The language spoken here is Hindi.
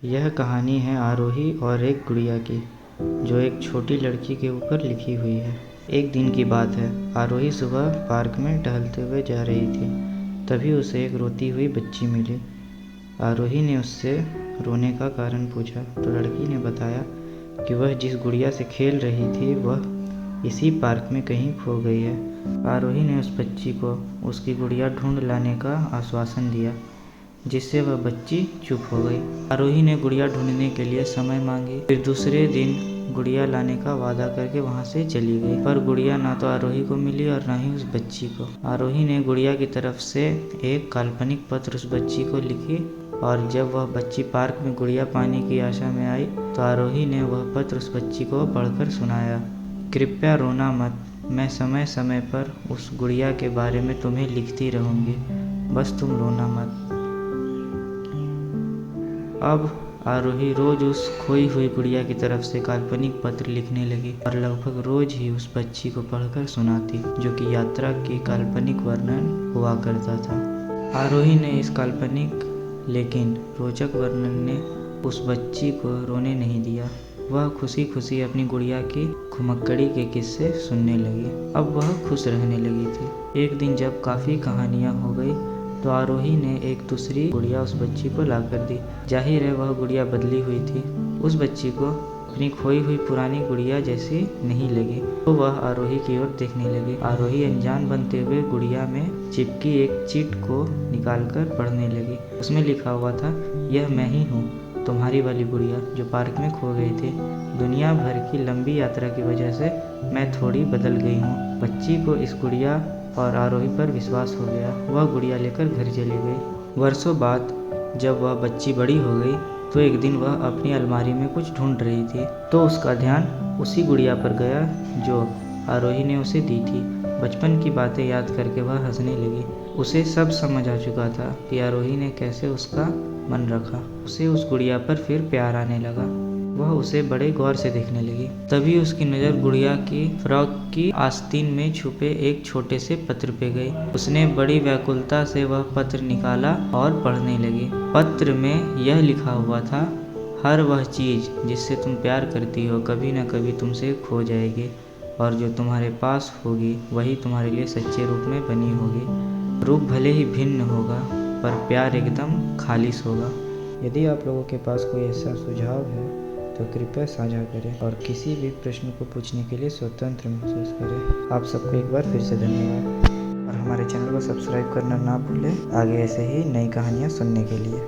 यह कहानी है आरोही और एक गुड़िया की, जो एक छोटी लड़की के ऊपर लिखी हुई है। एक दिन की बात है, आरोही सुबह पार्क में टहलते हुए जा रही थी। तभी उसे एक रोती हुई बच्ची मिली। आरोही ने उससे रोने का कारण पूछा तो लड़की ने बताया कि वह जिस गुड़िया से खेल रही थी वह इसी पार्क में कहीं खो गई है। आरोही ने उस बच्ची को उसकी गुड़िया ढूंढ लाने का आश्वासन दिया, जिससे वह बच्ची चुप हो गई। आरोही ने गुड़िया ढूंढने के लिए समय मांगी, फिर दूसरे दिन गुड़िया लाने का वादा करके वहां से चली गई। पर गुड़िया ना तो आरोही को मिली और ना ही उस बच्ची को। आरोही ने गुड़िया की तरफ से एक काल्पनिक पत्र उस बच्ची को लिखी और जब वह बच्ची पार्क में गुड़िया पाने की आशा में आई तो आरोही ने वह पत्र उस बच्ची को पढ़कर सुनाया। कृपया रोना मत, मैं समय समय पर उस गुड़िया के बारे में तुम्हें लिखती रहूंगी, बस तुम रोना मत। अब आरोही रोज उस खोई हुई गुड़िया की तरफ से काल्पनिक पत्र लिखने लगी और लगभग रोज ही उस बच्ची को पढ़कर सुनाती, जो कि यात्रा की काल्पनिक वर्णन हुआ करता था। आरोही ने इस काल्पनिक लेकिन रोचक वर्णन ने उस बच्ची को रोने नहीं दिया। वह खुशी खुशी अपनी गुड़िया की घुमक्कड़ी के किस्से सुनने लगी। अब वह खुश रहने लगी थी। एक दिन जब काफ़ी कहानियाँ हो गई तो आरोही ने एक दूसरी गुड़िया उस बच्ची को लाकर दी। जाहिर है वह गुड़िया बदली हुई थी। उस बच्ची को अपनी खोई हुई पुरानी गुड़िया जैसी नहीं लगी, तो वह आरोही की ओर देखने लगी। आरोही अनजान बनते हुए गुड़िया में चिपकी एक चिट को निकालकर पढ़ने लगी। उसमें लिखा हुआ था, यह मैं ही हूँ, तुम्हारी वाली गुड़िया जो पार्क में खो गई थी। दुनिया भर की लंबी यात्रा की वजह से मैं थोड़ी बदल गई हूँ। बच्ची को इस गुड़िया और आरोही पर विश्वास हो गया। वह गुड़िया लेकर घर चली गई। वर्षों बाद जब वह बच्ची बड़ी हो गई तो एक दिन वह अपनी अलमारी में कुछ ढूंढ रही थी, तो उसका ध्यान उसी गुड़िया पर गया जो आरोही ने उसे दी थी। बचपन की बातें याद करके वह हंसने लगी। उसे सब समझ आ चुका था कि आरोही ने कैसे उसका मन रखा। उसे उस गुड़िया पर फिर प्यार आने लगा। वह उसे बड़े गौर से देखने लगी। तभी उसकी नज़र गुड़िया की फ्रॉक की आस्तीन में छुपे एक छोटे से पत्र पे गई। उसने बड़ी व्याकुलता से वह पत्र निकाला और पढ़ने लगी। पत्र में यह लिखा हुआ था, हर वह चीज़ जिससे तुम प्यार करती हो कभी न कभी तुमसे खो जाएगी और जो तुम्हारे पास होगी वही तुम्हारे लिए सच्चे रूप में बनी होगी। रूप भले ही भिन्न होगा पर प्यार एकदम खालिश होगा। यदि आप लोगों के पास कोई ऐसा सुझाव है तो कृपया साझा करें और किसी भी प्रश्न को पूछने के लिए स्वतंत्र महसूस करें। आप सबको एक बार फिर से धन्यवाद और हमारे चैनल को सब्सक्राइब करना ना भूलें आगे ऐसे ही नई कहानियाँ सुनने के लिए।